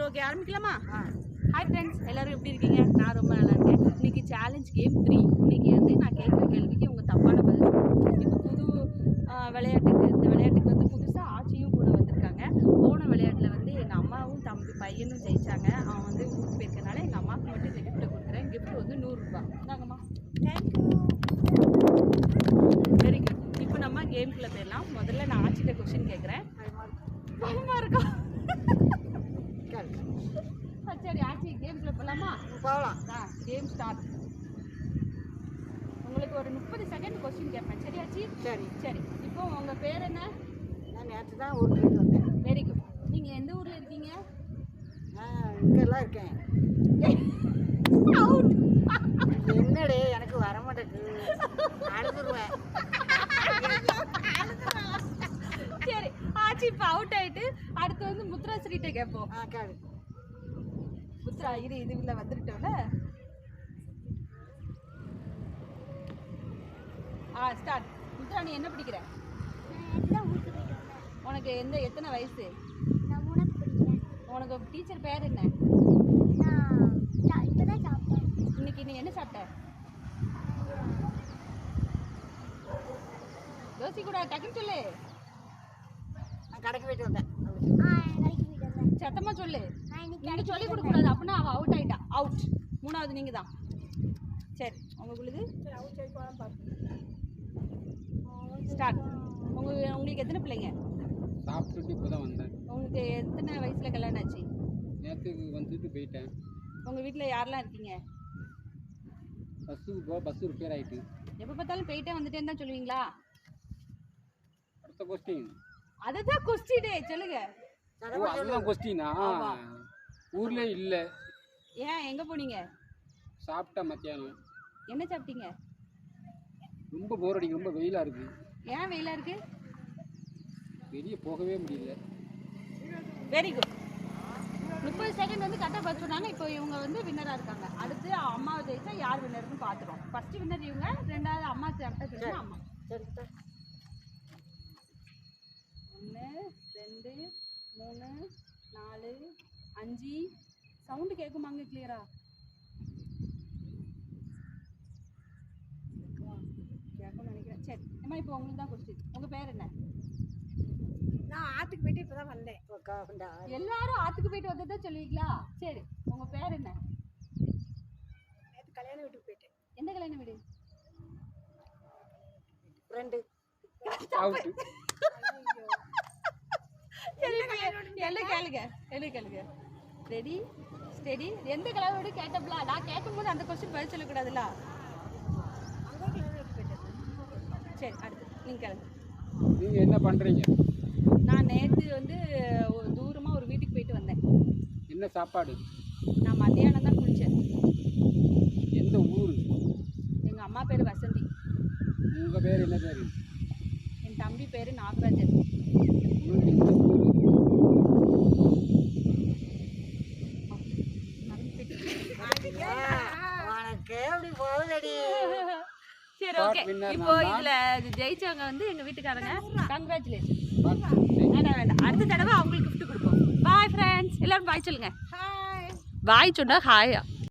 Okay ஆரம்பிக்கலாமா? Hi friends, எல்லோரும் எப்படி இருக்கீங்க? நான் ரொம்ப நல்லா இருக்கேன். இன்றைக்கி சேலஞ்ச் கேம் 3. இன்றைக்கி வந்து நான் கேட்குற கேள்விக்கு உங்கள் தப்பான பதில். இப்போ புது விளையாட்டுக்கு இந்த விளையாட்டுக்கு வந்து புதுசாக ஆட்சியும் கூட வந்திருக்காங்க. போன விளையாட்டில் வந்து எங்கள் அம்மாவும் தம்பி பையனும் ஜெயித்தாங்க. அவன் வந்து ஊருக்கு போயிருக்கனால எங்கள் அம்மாவுக்கு மட்டும் இந்த கிஃப்ட்டை கொடுக்குறேன். கிஃப்ட் வந்து 100 ரூபா. இந்தாங்கம்மா. Very good. இப்போ நம்ம கேம்குள்ளே போயிடலாம். முதல்ல நான் ஆட்சிட்ட கொஸ்டின் கேட்குறேன். பயமாக இருக்கும். சரி, ஆச்சி கேம்குள்ளே போகலாமா? போகலாம். Game start. உங்களுக்கு ஒரு 30 செகண்ட் கொஸ்டின் கேட்பேன். சரியாச்சி? சரி சரி. இப்போ உங்கள் பேர் என்ன? நான் நேற்று தான் ஊருக்கு போயிட்டு வந்தேன். Very good. நீங்கள் எந்த ஊரில் இருக்கீங்க? இங்கெல்லாம் இருக்கேன். அவுட். என்னடே எனக்கு வர மாட்டேங்குது, அழுதுருவேன். சரி, ஆச்சி இப்போ அவுட் ஆகிட்டு அடுத்து வந்து முத்ரா ஸ்ரீட்டை கேட்போம். கேளு. முத்ரா இது இதுல வந்துட்டோம்ல. ஸ்டார்ட். முத்ரா, நீ என்ன படிக்கிற? உனக்கு எத்தனை வயசு? உனக்கு டீச்சர் பேர் என்ன? இன்னைக்கு நீ என்ன சாப்பிட்ட? யோசி கூட டக்குன்னு சொல்லு. நான் கடைக்கு போயிட்டு வந்தேன். சத்தமா சொல்லு. நீங்க சொல்லி கொடுக்க கூடாது, அப்படின்னா அவ அவுட் ஆயிட்டா. அவுட். மூணாவது நீங்க தான். சரி, உங்களுக்கு ஸ்டார்ட். உங்களுக்கு எத்தனை பிள்ளைங்க? சாப்பிட்டுட்டு இப்போ தான் வந்தேன். உங்களுக்கு எத்தனை வயசுல கல்யாணம் ஆச்சு? நேற்றுக்கு வந்துட்டு போயிட்டேன். உங்க வீட்டில் யாரெல்லாம் இருக்கீங்க? பஸ்ஸு ரிப்பேர் ஆகிட்டு. எப்போ பார்த்தாலும் போயிட்டே வந்துட்டேன்னு தான் சொல்லுவீங்களா? அடுத்த கொஸ்டின். அதுதான் கொஸ்டினே, சொல்லுங்க. அதுதான் கொஸ்டினா? ஊர்ல இல்லை. ஏன், எங்க போனீங்க? சாப்பிட்டேன் மத்தியானம். என்ன சாப்பிட்டீங்க? ரொம்ப போர் அடிக்கு, ரொம்ப வெயிலா இருக்கு. ஏன் வெயிலா இருக்கு? வெளியே போகவே முடியல. Very good. 30 செகண்ட் வந்து கரெக்டாக பதில் சொன்னாங்க. இப்போ இவங்க வந்து வின்னராக இருக்காங்க. அடுத்து அம்மாவை ஜெயிச்சா யார் வின்னர்னு பார்த்துருவோம். ஃபர்ஸ்ட் வின்னர் இவங்க, ரெண்டாவது அம்மா கரெக்டாக சொல்லுங்க. அம்மா. சரி. 1 2 3 4 5. சவுண்டு கேட்குமாங்க கிளியரா? கேட்கும்னு நினைக்கிறேன். சரி அம்மா, இப்போ உங்களுக்கு தான் கொஸ்டின். உங்கள் பேர் என்ன? நான் ஆற்றுக்கு போயிட்டு இப்போ தான் வந்தேன். எல்லாரும் ஆற்றுக்கு போயிட்டு வந்ததான் சொல்லுவீங்களா? சரி, உங்கள் பேர் என்ன? நேற்று கல்யாண வீட்டுக்கு போயிட்டேன். எந்த கல்யாண வீடு? ஃப்ரெண்டு. சரி, என்ன கேளுங்க. Ready steady. எந்த கல்யாண வீடு கேட்டப்பல? நான் கேட்கும்போது அந்த கொஸ்டின் பதில் சொல்லக்கூடாதுல்ல. சரி, அடுத்து நீங்கள் கேளுங்க. நீங்கள் என்ன பண்ணுறீங்க? நான் நேற்று வந்து தூரமாக ஒரு வீட்டுக்கு போயிட்டு வந்தேன். என்ன சாப்பாடு? நான் மத்தியானம் தான் குளித்தேன். எந்த ஊர்? எங்கள் அம்மா பேர் வசந்தி. உங்கள் பேர் என்ன பேர்? என் தம்பி பேர் நாகராஜன். உங்களுக்கு எந்த ஊர்? உனக்கு எப்படி போகுதடி? சரி, ஓகே. இப்போ இதில் ஜெயிச்சவங்க வந்து எங்கள் வீட்டுக்காரங்க. கங்க்ராச்சுலேஷன். வேண்டாம், அடுத்த தடவை அவங்களுக்கு கிஃப்ட் கொடுப்போம். Bye friends. எல்லாரும் பாய் சொல்லுங்க. பாய் சொன்னா ஹாயா.